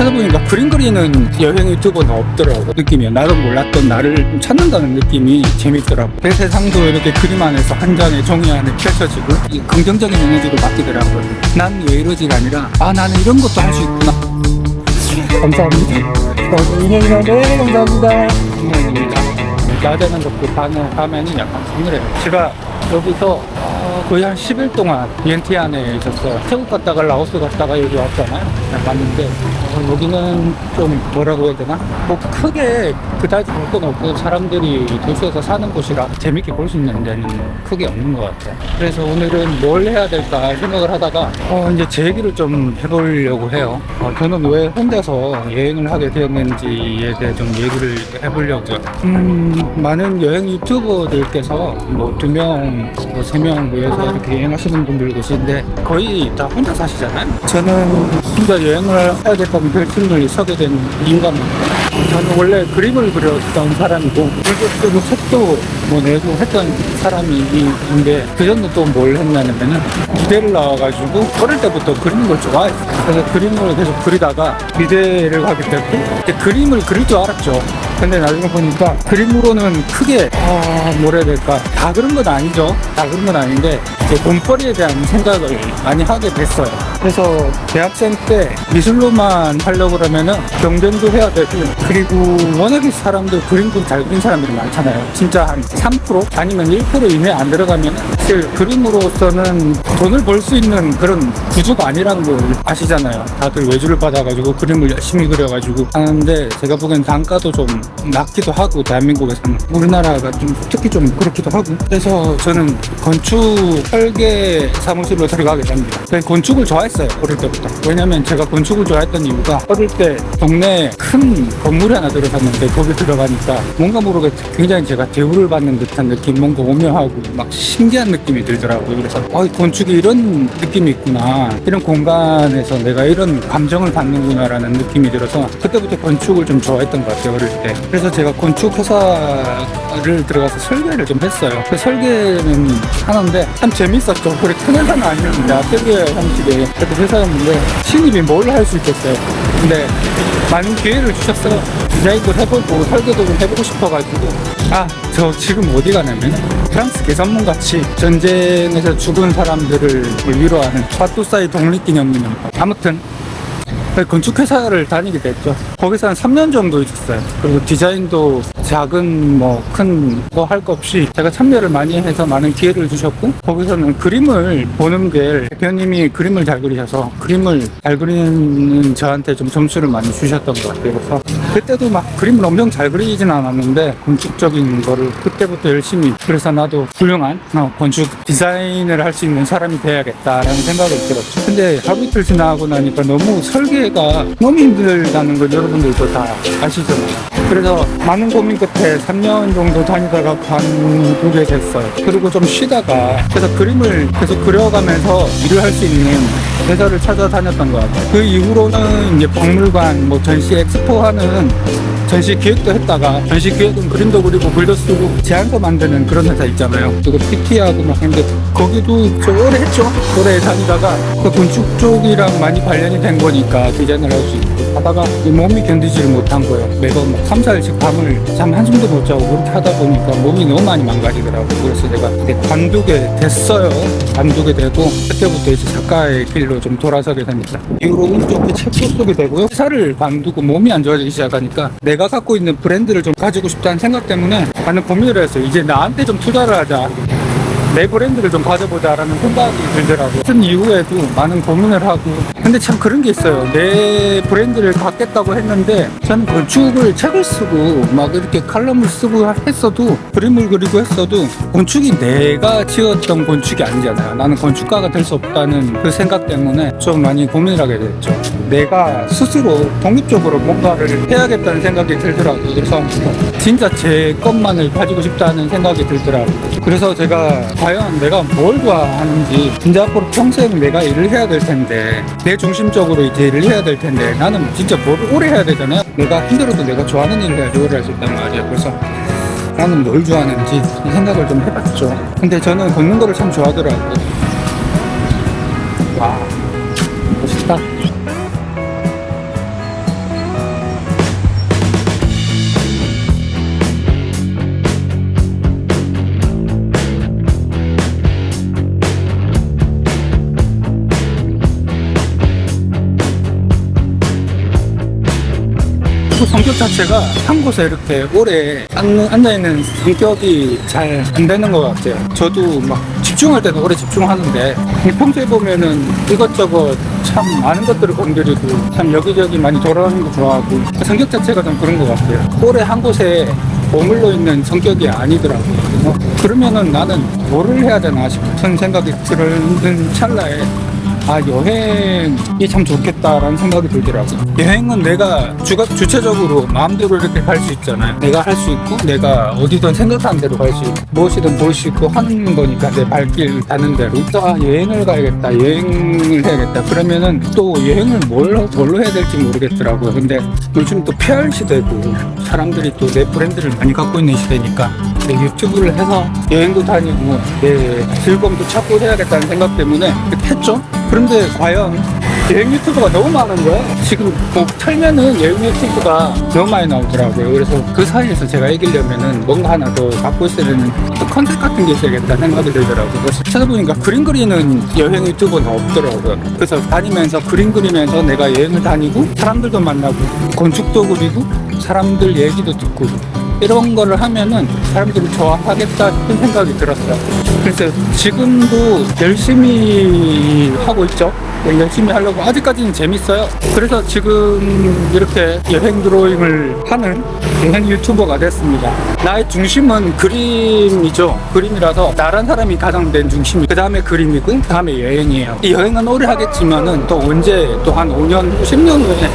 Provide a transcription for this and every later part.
찾아보니까 그림 그리는 여행 유튜버는 없더라고. 느낌이야. 나도 몰랐던 나를 좀 찾는다는 느낌이 재밌더라고. 내 세상도 이렇게 그림 안에서 한 장의 종이 안에 펼쳐지고 이 긍정적인 에너지로 바뀌더라고요. 난 왜 이러지가 아니라 아 나는 이런 것도 할 수 있구나. 감사합니다. 너무 인형이나 네 감사합니다. 인형입니다. 낮에는 덥고 밤에는 약간 서늘해요. 제가 여기서 거의 한 10일 동안 비엔티 안에 있었어요. 태국 갔다가 라오스 갔다가 여기 왔잖아요. 왔는데 여기는 좀 뭐라고 해야 되나? 뭐 크게 그다지 볼 건 없고 사람들이 도시에서 사는 곳이라 재밌게 볼 수 있는 데는 크게 없는 것 같아요. 그래서 오늘은 뭘 해야 될까 생각을 하다가 이제 제 얘기를 좀 해보려고 해요. 저는 왜 혼자서 여행을 하게 되었는지에 대해 좀 얘기를 해보려고요. 많은 여행 유튜버들께서 뭐 2명, 뭐 3명 모여서 이렇게 여행하시는 분들 계신데 거의 다 혼자 사시잖아요. 저는 혼자 여행을 해야 됐다면 결심을 서게 된 이유가 뭔가 저는 원래 그림을 그렸던 사람이고 그리고 책도 뭐 내고 했던 사람인데 그전에 또 뭘 했냐면은 미대를 나와가지고 어릴 때부터 그리는 걸 좋아했어요. 그래서 그림을 계속 그리다가 미대를 가게 됐고 그림을 그릴 줄 알았죠. 근데 나중에 보니까 그림으로는 크게 뭐라 해야 될까 다 그런 건 아니죠. 다 그런 건 아닌데 돈벌이에 대한 생각을 많이 하게 됐어요. 그래서 대학생 때 미술로만 하려고 그러면은 경쟁도 해야 되고 그리고 워낙에 사람들 그림도 잘 그린 사람들이 많잖아요. 진짜 한 3% 아니면 1% 이내 안 들어가면 사실 그림으로서는 돈을 벌 수 있는 그런 구조가 아니라는 걸 아시잖아요. 다들 외주를 받아가지고 그림을 열심히 그려가지고 하는데 제가 보기엔 단가도 좀 낮기도 하고 대한민국에서는 우리나라가 좀 특히 좀 그렇기도 하고 그래서 저는 건축 설계 사무실로 들어가게 됩니다. 건축을 좋아했어요. 어릴 때부터. 왜냐면 제가 건축을 좋아했던 이유가 어릴 때 동네에 큰 건물이 하나 들어갔는데 거기 들어가니까 뭔가 모르게 굉장히 제가 대우를 받는 듯한 느낌 뭔가 오묘하고 막 신기한 느낌이 들더라고요. 그래서 건축이 이런 느낌이 있구나. 이런 공간에서 내가 이런 감정을 받는구나 라는 느낌이 들어서 그때부터 건축을 좀 좋아했던 것 같아요. 어릴 때. 그래서 제가 건축 회사를 들어가서 설계를 좀 했어요. 그 설계는 하는데 참 재밌었죠. 그래 큰 회사는 아니었는데 아틀리에 형식의 그래도 회사였는데 신입이 뭘 할 수 있겠어요. 근데 많은 기회를 주셨어요. 디자인도 해보고 설계도 좀 해보고 싶어가지고 저 지금 어디 가냐면 프랑스 개선문같이 전쟁에서 죽은 사람들을 위로하는 파투사이 독립기념기념 아무튼 건축회사를 다니게 됐죠. 거기서 한 3년 정도 있었어요. 그리고 디자인도 작은 뭐 큰 거 할 거 없이 제가 참여를 많이 해서 많은 기회를 주셨고 거기서는 그림을 보는 게 대표님이 그림을 잘 그리셔서 그림을 잘 그리는 저한테 좀 점수를 많이 주셨던 것 같아요. 그래서 그때도 막 그림을 엄청 잘 그리진 않았는데 건축적인 거를 그때부터 열심히 그래서 나도 훌륭한 건축 디자인을 할 수 있는 사람이 돼야겠다라는 생각을 들었죠. 근데 하루 이틀 지나고 나니까 너무 설계가 너무 힘들다는 걸 여러분들도 다 아시잖아요. 그래서 많은 고민 끝에 3년 정도 다니다가 관두게 됐어요. 그리고 좀 쉬다가 그래서 그림을 계속 그려가면서 일을 할 수 있는 회사를 찾아다녔던 것 같아요. 그 이후로는 이제 박물관, 뭐 전시 엑스포 하는 전시 기획도 했다가 전시 기획은 그림도 그리고 글도 쓰고 제안서 만드는 그런 회사 있잖아요. 그리고 PT하고 막 했는데 거기도 좀 오래 했죠. 오래 다니다가 그 건축 쪽이랑 많이 관련이 된 거니까 디자인을 할 수 있고 하다가 몸이 견디지를 못한 거예요. 매번 막 3, 4일씩 밤을 잠 한숨도 못 자고 그렇게 하다 보니까 몸이 너무 많이 망가지더라고요. 그래서 내가 관두게 됐어요. 관두게 되고 그때부터 이제 작가의 길로 좀 돌아서게 됩니다. 이후로 운 좋게 책도 쓰게 되고요. 회사를 관두고 몸이 안 좋아지기 시작하니까 내가 갖고 있는 브랜드를 좀 가지고 싶다는 생각 때문에 많은 고민을 했어요. 이제 나한테 좀 투자를 하자. 내 브랜드를 좀 가져보자라는 생각이 들더라고요. 같은 이후에도 많은 고민을 하고 근데 참 그런 게 있어요. 내 브랜드를 갖겠다고 했는데 저는 건축을 책을 쓰고 막 이렇게 칼럼을 쓰고 했어도 그림을 그리고 했어도 건축이 내가 지었던 건축이 아니잖아요. 나는 건축가가 될 수 없다는 그 생각 때문에 좀 많이 고민을 하게 됐죠. 내가 스스로 독립적으로 뭔가를 해야겠다는 생각이 들더라고요. 그래서 진짜 제 것만을 가지고 싶다는 생각이 들더라고요. 그래서 제가 과연 내가 뭘 좋아하는지 진짜 앞으로 평생 내가 일을 해야 될 텐데 내 중심적으로 이제 일을 해야 될 텐데 나는 진짜 뭘 오래 해야 되잖아요. 내가 힘들어도 내가 좋아하는 일을 해야 오래 할 수 있단 말이에요. 그래서 나는 뭘 좋아하는지 이 생각을 좀 해봤죠. 근데 저는 걷는 거를 참 좋아하더라고요. 와 멋있다. 그리고 성격 자체가 한 곳에 이렇게 오래 앉아있는 성격이 잘 안 되는 것 같아요. 저도 막 집중할 때는 오래 집중하는데 평소에 보면은 이것저것 참 많은 것들을 건드리고 참 여기저기 많이 돌아다니는 거 좋아하고 성격 자체가 좀 그런 것 같아요. 오래 한 곳에 머물러 있는 성격이 아니더라고요. 그러면은 나는 뭐를 해야 되나 싶은 생각이 드는 찰나에 여행이 참 좋겠다라는 생각이 들더라고요. 여행은 내가 주체적으로 마음대로 이렇게 갈 수 있잖아요. 내가 할 수 있고, 내가 어디든 생각하는 대로 갈 수 있고, 무엇이든 볼 수 있고 하는 거니까 내 발길 닿는 대로. 여행을 가야겠다, 여행을 해야겠다. 그러면은 또 여행을 뭘로 해야 될지 모르겠더라고요. 근데 요즘 또 PR 시대고, 사람들이 또 내 브랜드를 많이 갖고 있는 시대니까, 내 유튜브를 해서 여행도 다니고, 내 즐거움도 찾고 해야겠다는 생각 때문에 이렇게 했죠. 그런데 과연 여행 유튜브가 너무 많은 거야. 지금 뭐 털면은 여행 유튜브가 너무 많이 나오더라고요. 그래서 그 사이에서 제가 이기려면은 뭔가 하나 더 갖고 있어야 되는 컨셉 같은 게 있어야겠다 생각이 들더라고요. 그래서 찾아보니까 그림 그리는 여행 유튜브는 없더라고요. 그래서 다니면서 그림 그리면서 내가 여행을 다니고 사람들도 만나고 건축도 그리고 사람들 얘기도 듣고 이런 거를 하면은 사람들이 좋아하겠다 싶은 생각이 들었어요. 그래서 지금도 열심히 하고 있죠. 열심히 하려고 아직까지는 재밌어요. 그래서 지금 이렇게 여행 드로잉을 하는 여행 유튜버가 됐습니다. 나의 중심은 그림이죠. 그림이라서 나란 사람이 가장된 중심이 그 다음에 그림이고 그 다음에 여행이에요. 이 여행은 오래 하겠지만은 또 언제 또 한 5년, 10년 후에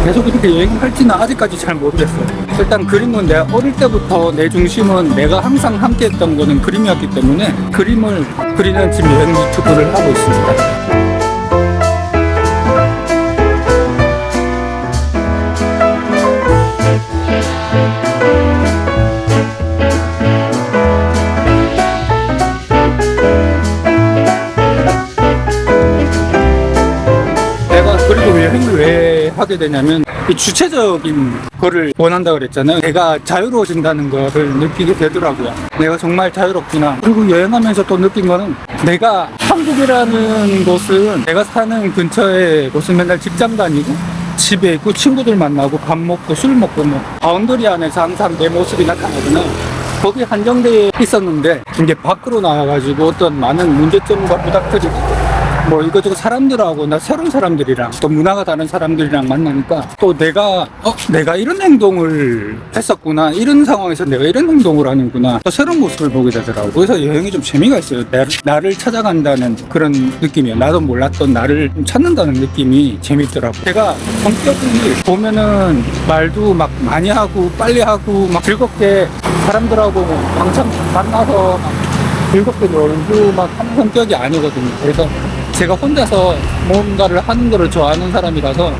계속 이렇게 여행을 할지는 아직까지 잘 모르겠어요. 일단 그림은 내가 어릴 때부터 내 중심은 내가 항상 함께 했던 거는 그림이었기 때문에 그림을 그리는 지금 여행 유튜브를 하고 있습니다. 그리고 여행을 왜 하게 되냐면 이 주체적인 거를 원한다 그랬잖아요. 내가 자유로워진다는 거를 느끼게 되더라고요. 내가 정말 자유롭구나. 그리고 여행하면서 또 느낀 거는 내가 한국이라는 곳은 내가 사는 근처에 곳은 맨날 직장 다니고 집에 있고 친구들 만나고 밥 먹고 술 먹고 뭐 바운더리 안에서 항상 내 모습이 나타나구나. 거기 한정되어 있었는데 이제 밖으로 나와가지고 어떤 많은 문제점과 부닥터리고 뭐 이것저것 사람들하고 나 새로운 사람들이랑 또 문화가 다른 사람들이랑 만나니까 또 내가 이런 행동을 했었구나, 이런 상황에서 내가 이런 행동을 하는구나, 또 새로운 모습을 보게 되더라고요. 그래서 여행이 좀 재미가 있어요. 나를 찾아간다는 그런 느낌이에요. 나도 몰랐던 나를 찾는다는 느낌이 재밌더라고요. 제가 성격이 보면은 말도 막 많이 하고 빨리 하고 막 즐겁게 사람들하고 왕창 만나서 막 즐겁게 놀고 막 하는 성격이 아니거든요. 그래서 제가 혼자서 뭔가를 하는 거를 좋아하는 사람이라서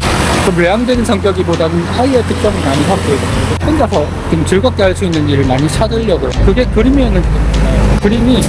좀 외향적인 성격이보다는 아이의 특성을 많이 갖고 있거든요. 혼자서 좀 즐겁게 할 수 있는 일을 많이 찾으려고요. 그게 그림이었는데 그림이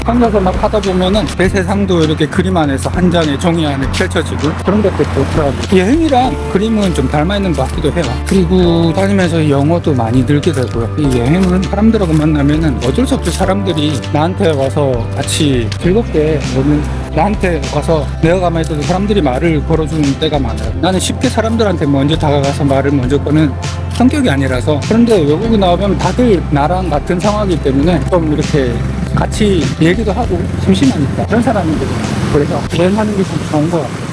혼자서 막 하다 보면은 내 세상도 이렇게 그림 안에서 한 장의 종이 안에 펼쳐지고 그런 것도 좋더라고요. 여행이랑 그림은 좀 닮아 있는 것 같기도 해요. 그리고 다니면서 영어도 많이 늘게 되고요. 이 여행은 사람들하고 만나면은 어쩔 수 없이 사람들이 나한테 와서 같이 즐겁게 노는, 나한테 와서 내가 가만히 있어도 사람들이 말을 걸어주는 때가 많아요. 나는 쉽게 사람들한테 먼저 다가가서 말을 먼저 거는 성격이 아니라서. 그런데 외국에 나오면 다들 나랑 같은 상황이기 때문에 좀 이렇게 같이 얘기도 하고 심심하니까 그런 사람인데, 그래서 여행하는 게 좀 좋은 것 같아요.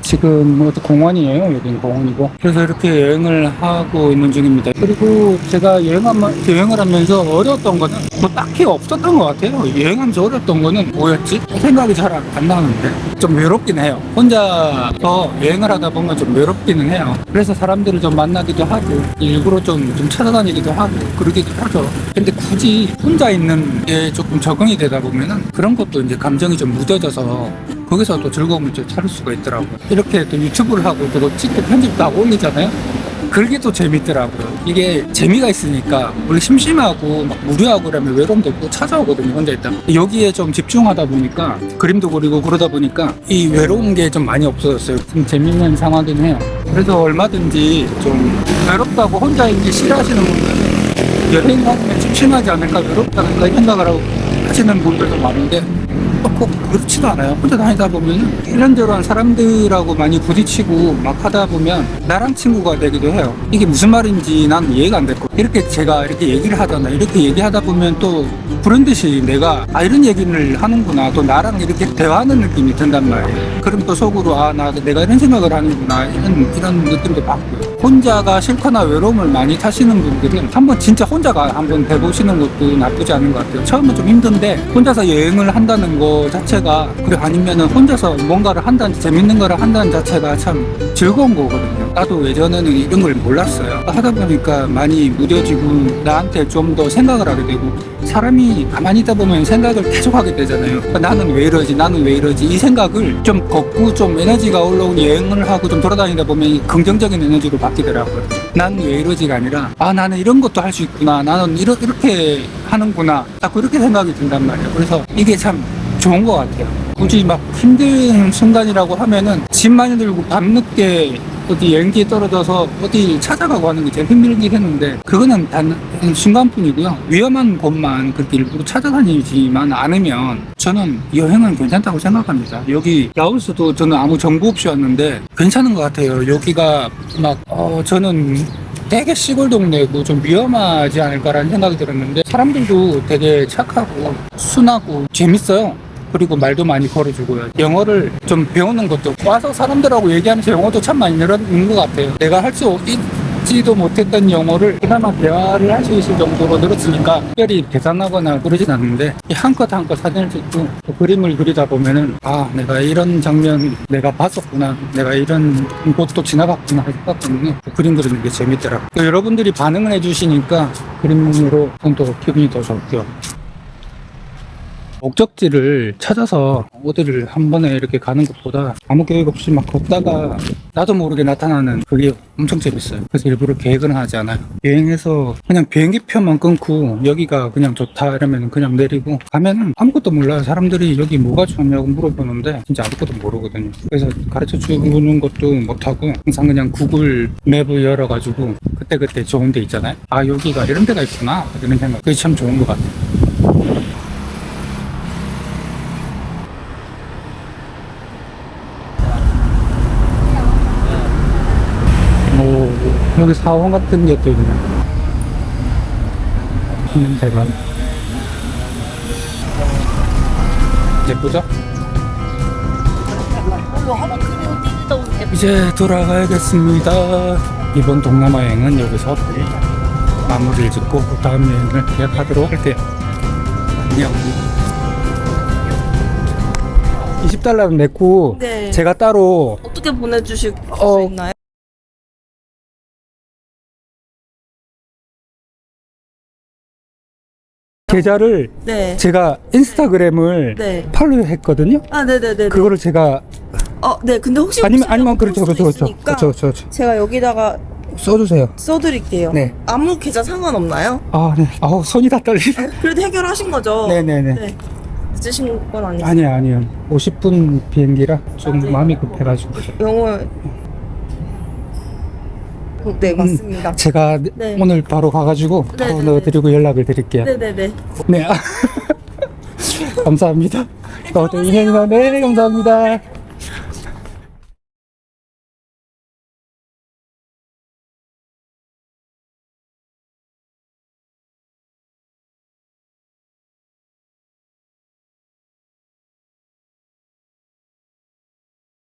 지금 어디 공원이에요. 여기는 공원이고. 그래서 이렇게 여행을 하고 있는 중입니다. 그리고 제가 여행을 하면서 어려웠던 거는 뭐 딱히 없었던 것 같아요. 여행하면서 어려웠던 거는 뭐였지? 생각이 잘 안 나는데 좀 외롭긴 해요. 혼자서 여행을 하다 보면 좀 외롭기는 해요. 그래서 사람들을 좀 만나기도 하고 일부러 좀 찾아다니기도 하고 그러기도 하죠. 근데 굳이 혼자 있는 게 조금 적응이 되다 보면은 그런 것도 이제 감정이 좀 무뎌져서 거기서 또 즐거움을 좀 찾을 수가 있더라고요. 이렇게 또 유튜브를 하고 또 찍고 편집도 하고 올리잖아요. 그게 또 재밌더라고요. 이게 재미가 있으니까 원래 심심하고 막 무료하고 그러면 외로움도 또 찾아오거든요. 혼자 있다. 여기에 좀 집중하다 보니까 그림도 그리고 그러다 보니까 이 외로운 게 좀 많이 없어졌어요. 좀 재밌는 상황이긴 해요. 그래서 얼마든지 좀 외롭다고 혼자 있기 싫어하시는 분들은 여행 가면 심심하지 않을까, 외롭지 않을까 생각을 하고 하시는 분들도 많은데 꼭 그렇지도 않아요. 혼자 다니다 보면 이런저런 사람들하고 많이 부딪히고 막 하다 보면 나랑 친구가 되기도 해요. 이게 무슨 말인지 난 이해가 안 됐고, 이렇게 제가 이렇게 얘기를 하잖아. 이렇게 얘기하다 보면 또 그런 듯이 내가 이런 얘기를 하는구나, 또 나랑 이렇게 대화하는 느낌이 든단 말이에요. 그럼 또 속으로 내가 이런 생각을 하는구나, 이런 느낌도 받고요. 혼자가 싫거나 외로움을 많이 타시는 분들은 한번 진짜 혼자가 한번 해보시는 것도 나쁘지 않은 것 같아요. 처음은 좀 힘든데 혼자서 여행을 한다는 거 자체가, 그리고 아니면은 혼자서 뭔가를 한다는, 재밌는 거를 한다는 자체가 참 즐거운 거거든요. 나도 예전에는 이런 걸 몰랐어요. 하다 보니까 많이 무뎌지고 나한테 좀 더 생각을 하게 되고, 사람이 가만히 있다 보면 생각을 계속 하게 되잖아요. 나는 왜 이러지, 나는 왜 이러지, 이 생각을 좀 걷고 좀 에너지가 올라온 여행을 하고 좀 돌아다니다 보면 이 긍정적인 에너지로 바뀌더라고요. 난 왜 이러지가 아니라 나는 이런 것도 할 수 있구나, 나는 이렇게 하는구나, 자꾸 이렇게 생각이 든단 말이에요. 그래서 이게 참 좋은 것 같아요. 굳이 막 힘든 순간이라고 하면은 짐 많이 들고 밤늦게 어디 여행지에 떨어져서 어디 찾아가고 하는 게 제일 힘들긴 했는데, 그거는 단 순간뿐이고요. 위험한 곳만 그렇게 일부러 찾아다니지만 않으면 저는 여행은 괜찮다고 생각합니다. 여기 라오스도 저는 아무 정보 없이 왔는데 괜찮은 것 같아요. 여기가 막 저는 되게 시골 동네고 좀 위험하지 않을까라는 생각이 들었는데, 사람들도 되게 착하고 순하고 재밌어요. 그리고 말도 많이 걸어주고요. 영어를 좀 배우는 것도, 와서 사람들하고 얘기하면서 영어도 참 많이 늘었는 것 같아요. 내가 할 수 있지도 못했던 영어를 그나마 대화를 할 수 있을 정도로 늘었으니까 특별히 계산하거나 그러진 않는데, 한 컷 한 컷 사진을 찍고 그림을 그리다 보면은 내가 이런 장면 내가 봤었구나, 내가 이런 곳도 지나갔구나 생각하면 그림 그리는 게 재밌더라고요. 여러분들이 반응을 해주시니까 그림으로 또 기분이 더 좋고요. 목적지를 찾아서 어디를 한 번에 이렇게 가는 것보다 아무 계획 없이 막 걷다가 나도 모르게 나타나는 그게 엄청 재밌어요. 그래서 일부러 계획은 하지 않아요. 여행에서 그냥 비행기표만 끊고 여기가 그냥 좋다 이러면 그냥 내리고 가면은 아무것도 몰라요. 사람들이 여기 뭐가 좋냐고 물어보는데 진짜 아무것도 모르거든요. 그래서 가르쳐 주는 것도 못하고 항상 그냥 구글 맵을 열어가지고 그때그때 좋은 데 있잖아요. 여기가 이런 데가 있구나 이런 생각, 그게 참 좋은 것 같아요. 여기 사원 같은 게 또 있네. 대박. 예쁘죠? 이제 돌아가야겠습니다. 이번 동남아 여행은 여기서 마무리를 짓고 다음 여행을 계획하도록 할게요. 안녕. $20는 냈고, 네. 제가 따로 어떻게 보내주실 수 있나요? 계좌를 네. 제가 인스타그램을 네. 팔로우 했거든요. 네네네. 그거를 제가 네. 근데 혹시 아니면 그렇죠. 제가 여기다가 써주세요. 써드릴게요. 네. 아무 계좌 상관없나요? 네. 손이 다 떨리네. 그래도 해결하신 거죠? 네네네. 네. 늦으신 건 아니죠? 아니요. 50분 비행기라 좀 네. 마음이 급해가지고. 영어. 네, 맞습니다. 제가 네. 오늘 바로 가가지고 바로 네네네. 넣어드리고 연락을 드릴게요. 네네네. 네. 감사합니다. 또 인연이나 네, 감사합니다.